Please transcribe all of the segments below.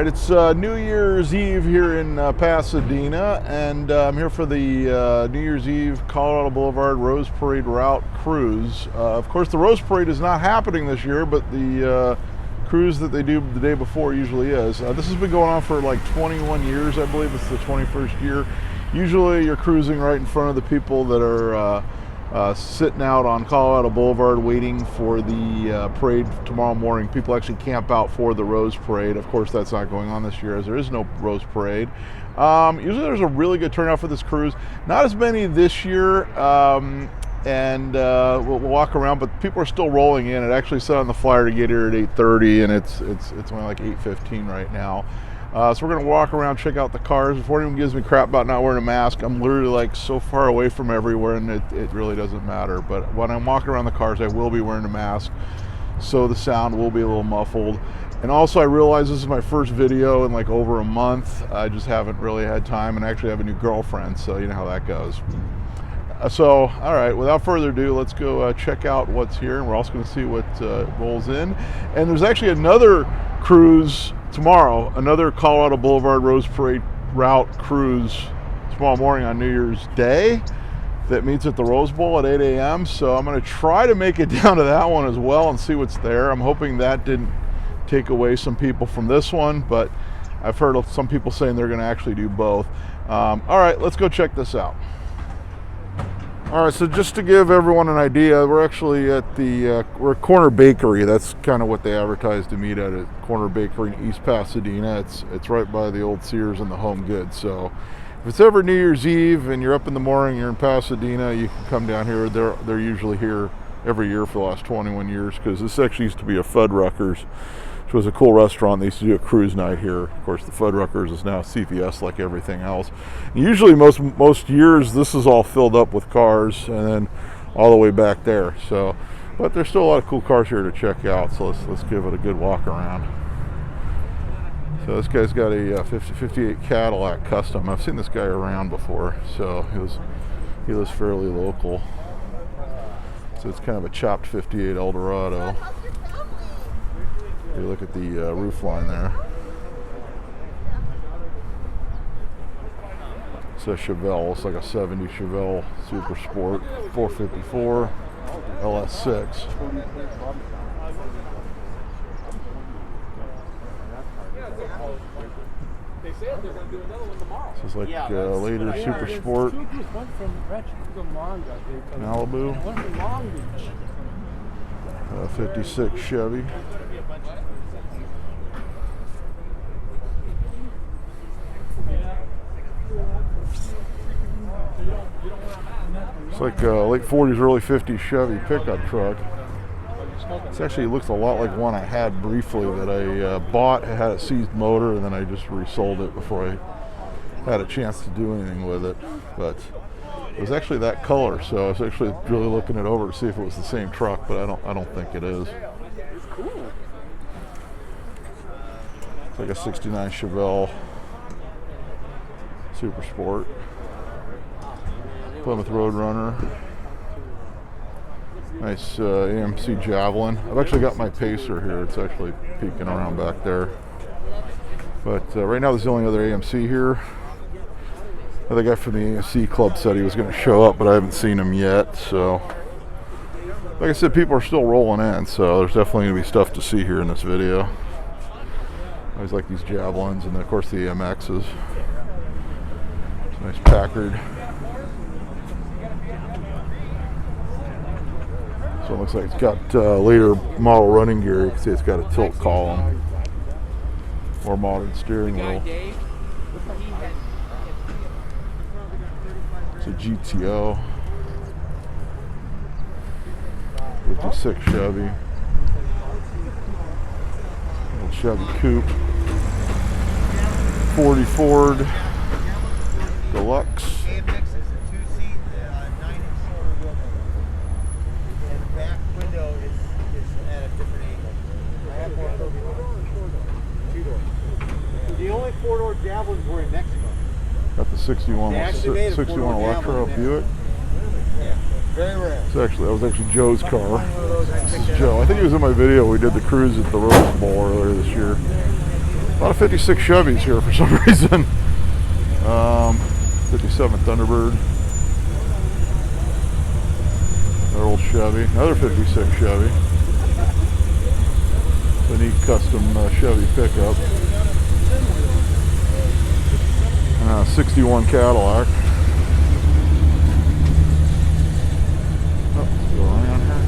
right, it's New Year's Eve here in Pasadena, and I'm here for the New Year's Eve Colorado Boulevard Rose Parade Route Cruise. Of course, the Rose Parade is not happening this year, but the cruise that they do the day before usually is. This has been going on for like 21 years, I believe. It's the 21st year. Usually you're cruising right in front of the people that are sitting out on Colorado Boulevard waiting for the parade tomorrow morning. People actually camp out for the Rose Parade. Of course, that's not going on this year as there is no Rose Parade. Usually there's a really good turnout for this cruise. Not as many this year, and we'll walk around, but people are still rolling in. It actually said on the flyer to get here at 8:30, and it's only like 8:15 right now. So we're gonna walk around, check out the cars. Before anyone gives me crap about not wearing a mask, I'm literally like so far away from everywhere, and it really doesn't matter. But when I'm walking around the cars, I will be wearing a mask, so the sound will be a little muffled. And also, I realize this is my first video in like over a month. I just haven't really had time, and I actually have a new girlfriend, so you know how that goes. So, all right, without further ado, let's go check out what's here, and we're also going to see what rolls in. And there's actually another cruise tomorrow, another Colorado Boulevard Rose Parade Route cruise tomorrow morning on New Year's Day that meets at the Rose Bowl at 8 a.m. So I'm going to try to make it down to that one as well and see what's there. I'm hoping that didn't take away some people from this one, but I've heard of some people saying they're going to actually do both. All right, let's go check this out. All right, so just to give everyone an idea, we're actually at the we're at Corner Bakery. That's kind of what they advertised to meet at Corner Bakery in East Pasadena. It's right by the old Sears and the Home Goods. So if it's ever New Year's Eve and you're up in the morning, you're in Pasadena, you can come down here. They're usually here every year for the last 21 years because this actually used to be a Fuddruckers, which was a cool restaurant. They used to do a cruise night here. Of course, the Fuddruckers is now CVS like everything else. And usually most years this is all filled up with cars and then all the way back there. So, but there's still a lot of cool cars here to check out. So let's give it a good walk around. So this guy's got a 58 Cadillac Custom. I've seen this guy around before, so he was fairly local. So it's kind of a chopped 58 Eldorado. You look at the roof line there. It's a Chevelle. It's like a 70 Chevelle Super Sport 454 LS6. This is like later Super Sport Malibu. 56 Chevy. It's like a late 40s, early 50s Chevy pickup truck. This actually looks a lot like one I had briefly that I bought. It had a seized motor, and then I just resold it before I had a chance to do anything with it. But it was actually that color, so I was actually really looking it over to see if it was the same truck, but I don't think it is. It's like a 69 Chevelle Super Sport. Plymouth Roadrunner. Nice AMC Javelin. I've actually got my Pacer here. It's actually peeking around back there. But right now there's the only other AMC here. The guy from the AMC club said he was going to show up, but I haven't seen him yet. So, like I said, people are still rolling in, so there's definitely going to be stuff to see here in this video. I always like these Javelins, and then of course the AMXs. It's a nice Packard. So it looks like it's got later model running gear. You can see it's got a tilt column, more modern steering wheel. It's a GTO, 56 Chevy, old Chevy Coupe, 40 Ford Deluxe. AMX is a two-seat, 9-inch four-wheel. And the back window is at a different angle. Two-door. The only four-door Javelins were in Mexico. Got the 61 Electra Buick. Yeah, very rare. That was actually Joe's car. This is Joe. I think he was in my video. We did the cruise at the Rose Bowl earlier this year. A lot of 56 Chevys here for some reason. 57 Thunderbird. Their old Chevy. Another 56 Chevy. It's a neat custom Chevy pickup. 61 Cadillac. Oh, let's go around here.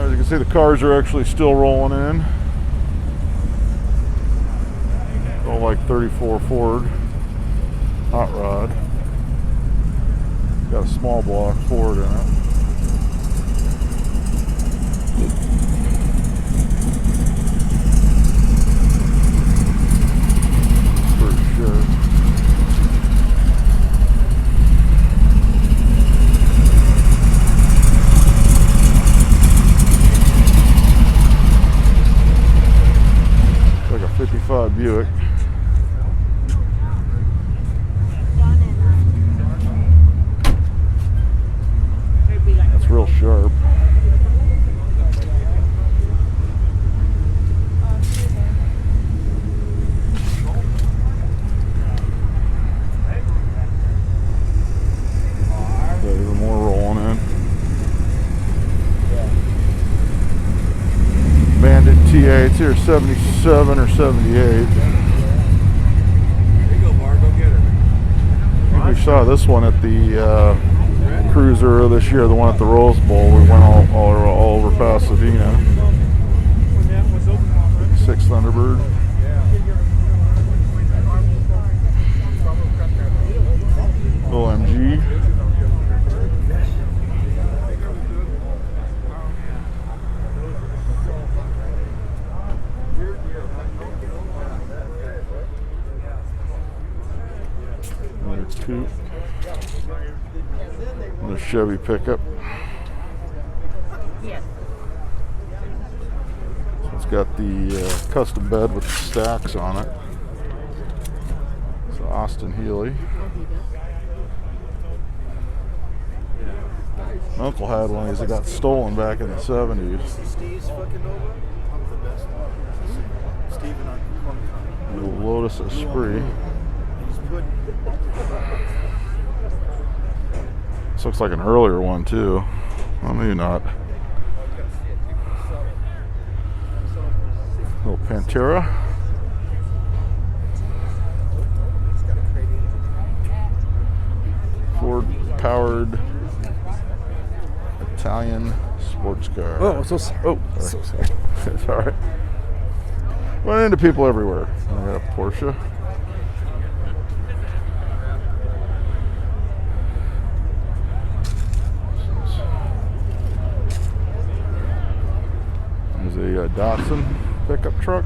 As you can see, the cars are actually still rolling in. All like 34 Ford hot rod. Got a small block Ford in it. For sure. Like a 55 Buick. That's real sharp. Even more rolling in. Bandit TA, it's here 77 or 78. There you go, Bar. Go get her. I think we saw this one at the Cruiser this year, the one at the Rose Bowl. We went all over Pasadena. 6 Thunderbird. OMG. Another coupe. Another Chevy pickup. So it's got the custom bed with the stacks on it. It's Austin Healey. My uncle had one of these that got stolen back in the 70s. Steve's fucking over. I'm the best. Steve and I. Little Lotus Esprit. This looks like an earlier one too. Well, maybe not. Little Pantera. Ford powered Italian sports car. Oh, so sorry. Oh, So sorry. it's all right. Run into people everywhere. I got a Porsche. There's a Datsun pickup truck.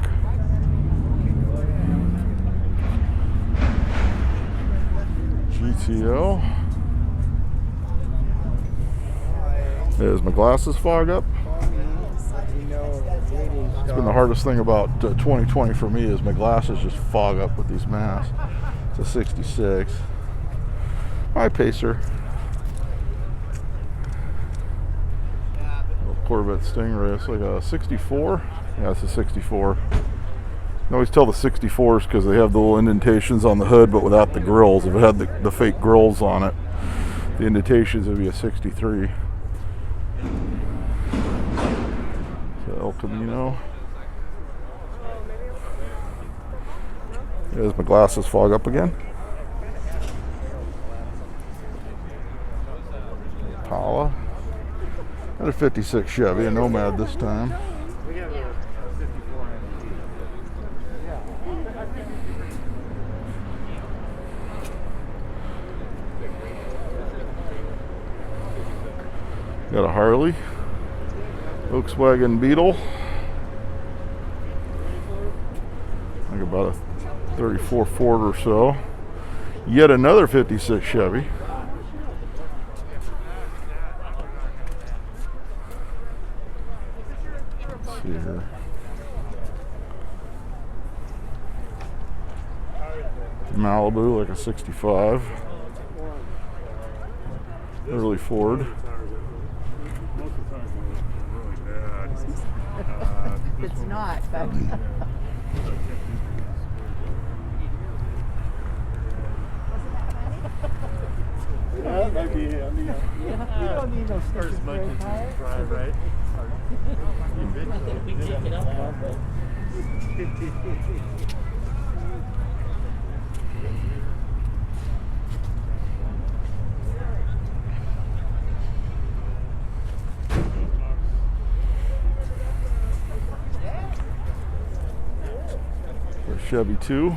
GTO. Is my glasses fog up? It's been the hardest thing about 2020 for me is my glasses just fog up with these masks. It's a 66. My Pacer. Corvette Stingray. It's like a 64. Yeah, it's a 64. I always tell the 64s because they have the little indentations on the hood, but without the grills. If it had the fake grills on it, the indentations would be a 63. So El Camino. There's my glasses fog up again. Impala. Another 56 Chevy, a Nomad this time. Got a Harley, Volkswagen Beetle, like about a 34 Ford or so. Yet another 56 Chevy. Let's see here. Malibu, like a 65. Early Ford. Most of the time they're really bad. It's not, but Yeah, that might be handy. You don't need no stickers for a tire. Drive, right? There's Chevy 2.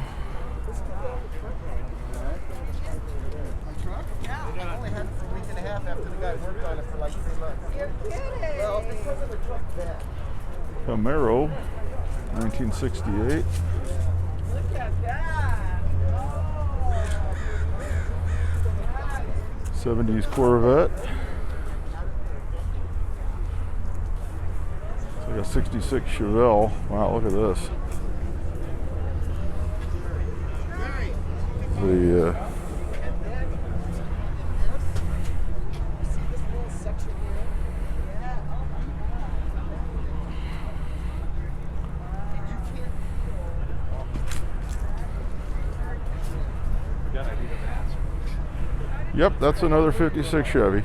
Yeah, I only had it for a week and a half after the guy worked on it for like 3 months. you're kidding. Well, because of the truck bed. Camaro, 1968. Look at that. Oh. 70s Corvette. It's like a 66 Chevelle. Wow, look at this. The Yep, that's another 56 Chevy.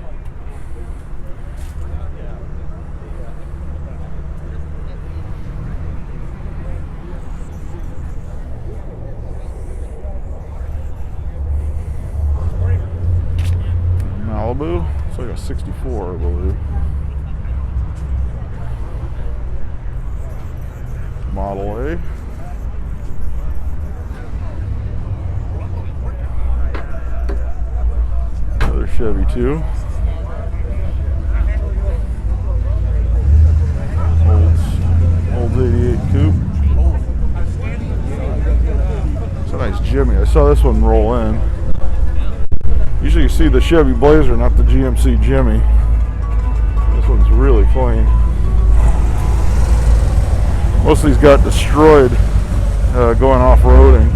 Malibu, it's like a 64, I believe. Model A. Another Chevy 2. Old 88 coupe. It's a nice Jimmy. I saw this one roll in. Usually you see the Chevy Blazer, not the GMC Jimmy. This one's really clean. Most of these got destroyed going off-roading.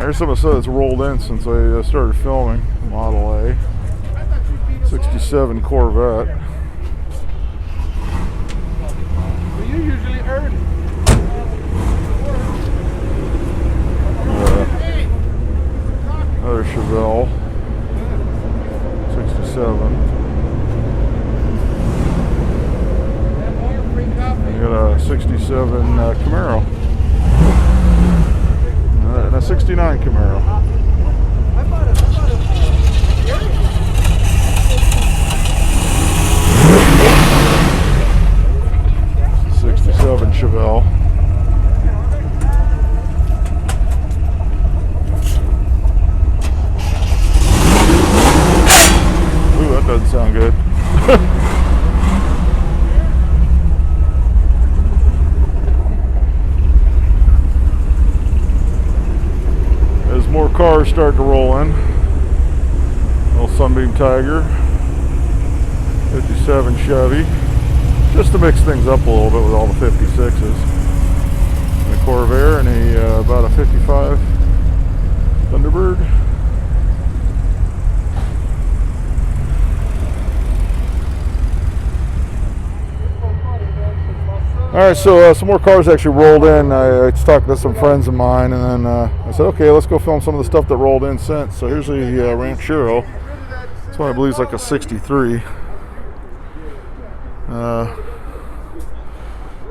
Here's some of the stuff that's rolled in since I started filming. Model A. 67 Corvette. Well, you usually earn. Another Chevelle. 67. You got a 67 Camaro. And a 69 Camaro. 67 Chevelle. Ooh, that doesn't sound good. As more cars start to roll in. Little Sunbeam Tiger. 57 Chevy. Just to mix things up a little bit with all the 56s. And a Corvair and about a 55 Thunderbird. All right, so some more cars actually rolled in. I talked to some friends of mine, and then I said, okay, let's go film some of the stuff that rolled in since. So here's the Ranchero. This one I believe is like a 63.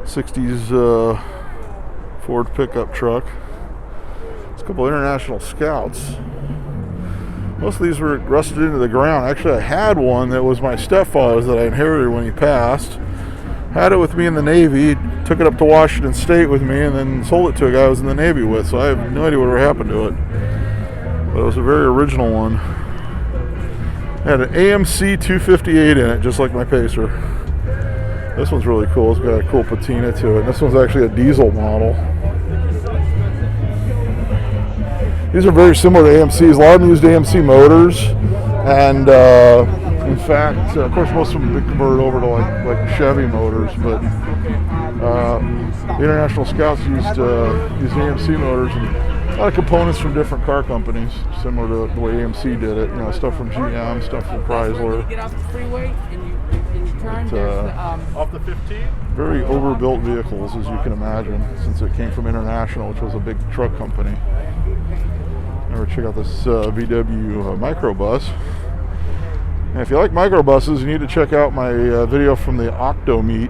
60s Ford pickup truck. It's a couple International Scouts. Most of these were rusted into the ground. Actually, I had one that was my stepfather's that I inherited when he passed. Had it with me in the Navy, took it up to Washington State with me, and then sold it to a guy I was in the Navy with, so I have no idea whatever happened to it. But it was a very original one. It had an AMC 258 in it, just like my Pacer. This one's really cool. It's got a cool patina to it. This one's actually a diesel model. These are very similar to AMCs. A lot of them used AMC motors, and in fact, of course, most of them did convert over to like Chevy motors, but the International Scouts used AMC motors, and A lot of components from different car companies, similar to the way AMC did it. You know, stuff from GM, stuff from When you Chrysler. get off the freeway and you turn, But, there's the, Off the 15? very overbuilt vehicles, as you can imagine, since it came from International, which was a big truck company. Never check out this VW microbus. And if you like microbuses, you need to check out my video from the Octo meet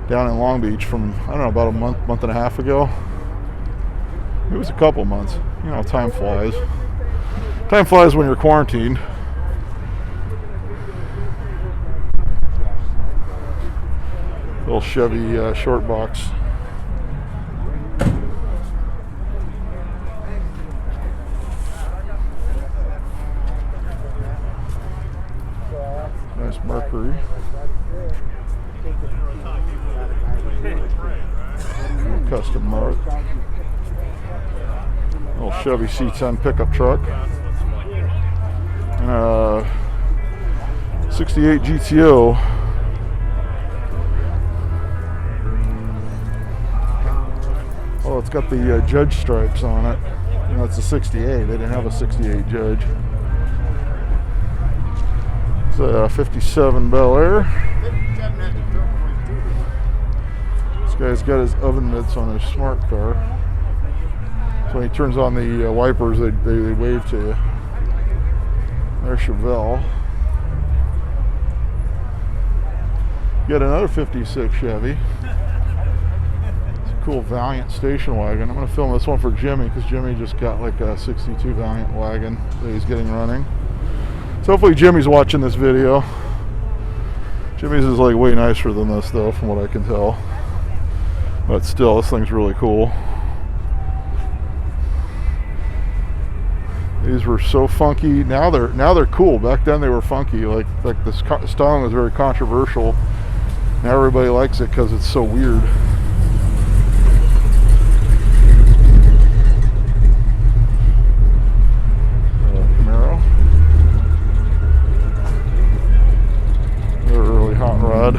down in Long Beach from, I don't know, about a month and a half ago. It was a couple months. You know, time flies. Time flies when you're quarantined. Little Chevy Short Box. Nice Mercury. Custom mark. Little Chevy C10 pickup truck. And a 68 GTO. Oh, it's got the Judge stripes on it. You know, it's a 68. They didn't have a 68 Judge. It's a 57 Bel Air. This guy's got his oven mitts on his smart car. So when he turns on the wipers, they wave to you. There's Chevelle. Got another 56 Chevy. Cool Valiant station wagon. I'm going to film this one for Jimmy because Jimmy just got like a 62 Valiant wagon that he's getting running. So hopefully Jimmy's watching this video. Jimmy's is like way nicer than this though, from what I can tell. But still, this thing's really cool. These were so funky. Now they're cool. Back then they were funky. Like this styling was very controversial. Now everybody likes it because it's so weird. Camaro. They're a really hot rod.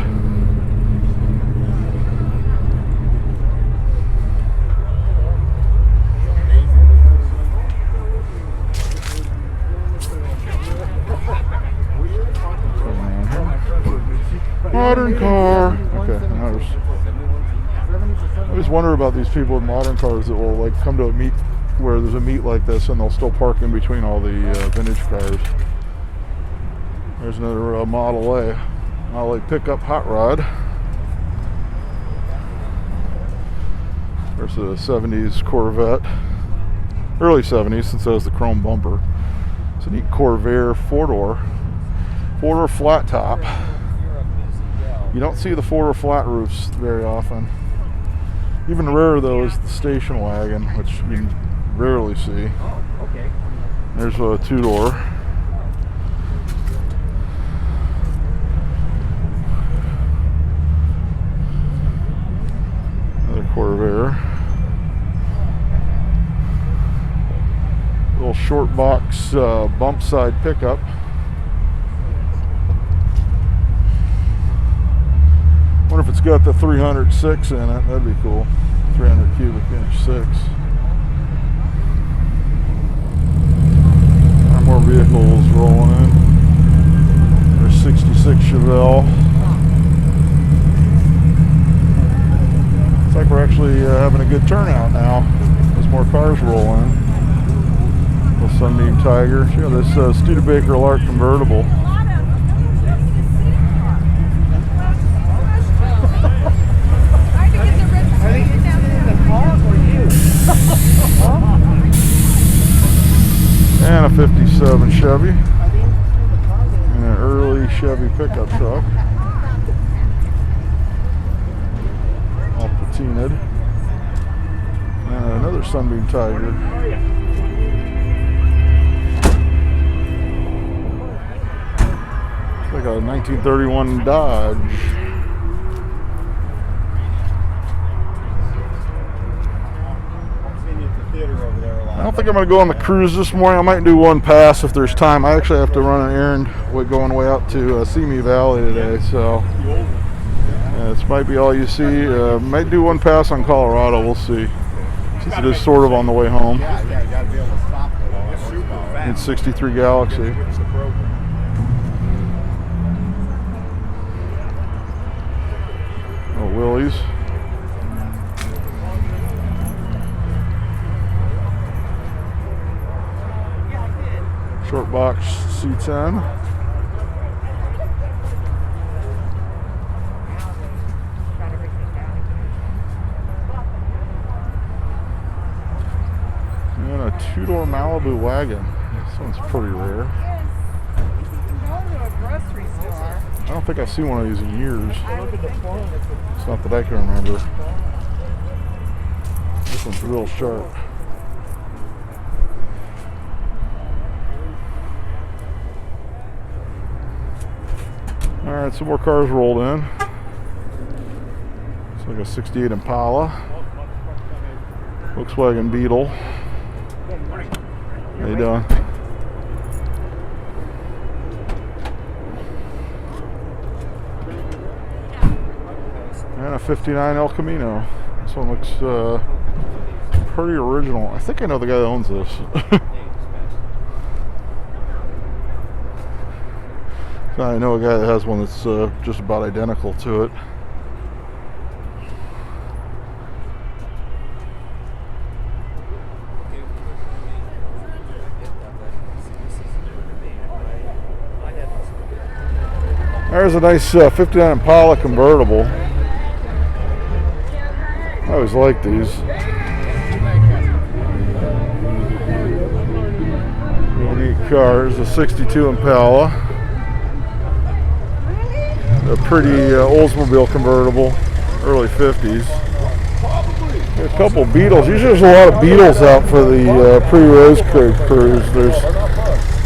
Modern car. Okay, I always wonder about these people with modern cars that will like come to a meet where there's a meet like this and they'll still park in between all the vintage cars. There's another Model A pickup hot rod. There's a 70s Corvette, early 70s since it has the chrome bumper. It's a neat Corvair four-door flat top. You don't see the four-door flat roofs very often. Even rarer though is the station wagon, which you rarely see. oh, okay. There's a two-door. Another Corvair. Little short box bump side pickup. Wonder if it's got the 306 in it. That'd be cool. 300 cubic inch 6. More vehicles rolling in. There's 66 Chevelle. It's like we're actually having a good turnout now. There's more cars rolling. Little Sunbeam Tiger. Yeah, this Studebaker Lark convertible. And a 57 Chevy. And an early Chevy pickup truck. All patinaed. And another Sunbeam Tiger. It's like a 1931 Dodge. I don't think I'm going to go on the cruise this morning. I might do one pass if there's time. I actually have to run an errand going way out to Simi Valley today, so this might be all you see. Might do one pass on Colorado. We'll see It is sort of on the way home. Yeah, you gotta be able to stop it all. It's super fast. It's 63 Galaxy. It's the program. Oh, Willys. Short box C10. And a two-door Malibu wagon. This one's pretty rare. I don't think I've seen one of these in years. It's not that I can remember. This one's real sharp. Alright, some more cars rolled in. It's like a 68 Impala. Volkswagen Beetle. How you doing? And a 59 El Camino. This one looks pretty original. I think I know the guy that owns this. I know a guy that has one that's just about identical to it. There's a nice 59 Impala convertible. I always like these. Real neat cars. A 62 Impala. A pretty Oldsmobile convertible, early 50s. A couple Beetles. Usually there's a lot of Beetles out for the pre-Rose cruise. There's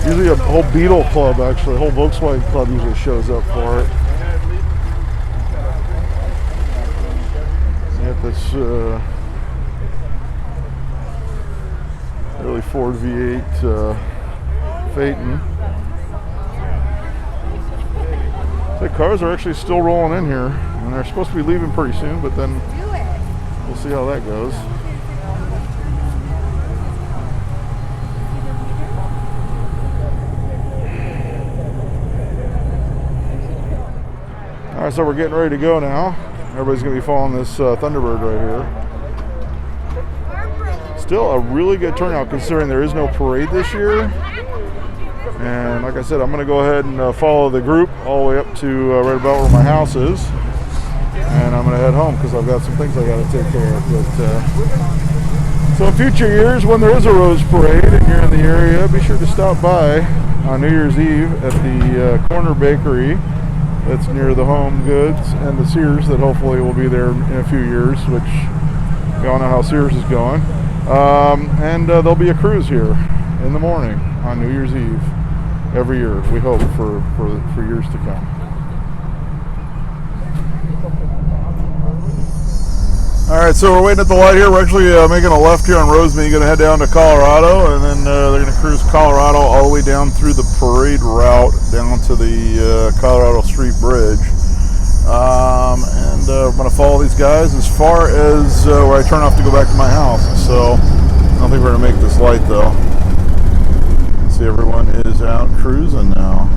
usually a whole Beetle club, actually. A whole Volkswagen club usually shows up for it. You have this early Ford V8 Phaeton. The cars are actually still rolling in here, and they're supposed to be leaving pretty soon, but then we'll see how that goes. All right, so we're getting ready to go now. Everybody's going to be following this Thunderbird right here. Still a really good turnout considering there is no parade this year. And like I said, I'm going to go ahead and follow the group all the way up to right about where my house is. And I'm going to head home because I've got some things I got to take care of. But, so in future years, when there is a Rose Parade and you're in the area, be sure to stop by on New Year's Eve at the Corner Bakery that's near the Home Goods and the Sears that hopefully will be there in a few years, which we all know how Sears is going. And there'll be a cruise here in the morning on New Year's Eve. Every year, we hope, for years to come. All right, so we're waiting at the light here. We're actually making a left here on Rosemead, going to head down to Colorado, and then they're going to cruise Colorado all the way down through the parade route down to the Colorado Street Bridge. And I'm going to follow these guys as far as where I turn off to go back to my house. So I don't think we're going to make this light, though. Everyone is out cruising now.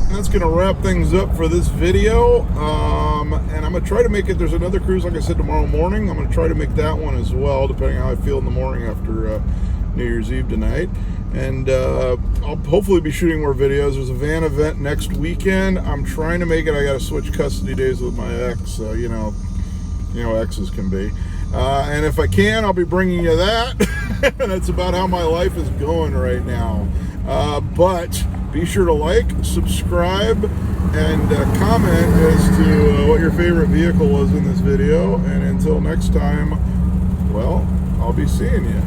That's going to wrap things up for this video. And I'm going to try to make it, there's another cruise, like I said, tomorrow morning. I'm going to try to make that one as well, depending on how I feel in the morning after New Year's Eve tonight. And I'll hopefully be shooting more videos. There's a van event next weekend. I'm trying to make it. I got to switch custody days with my ex. You know exes can be. And if I can, I'll be bringing you that. That's about how my life is going right now. But be sure to like, subscribe, and comment as to what your favorite vehicle was in this video. And until next time, well, I'll be seeing you.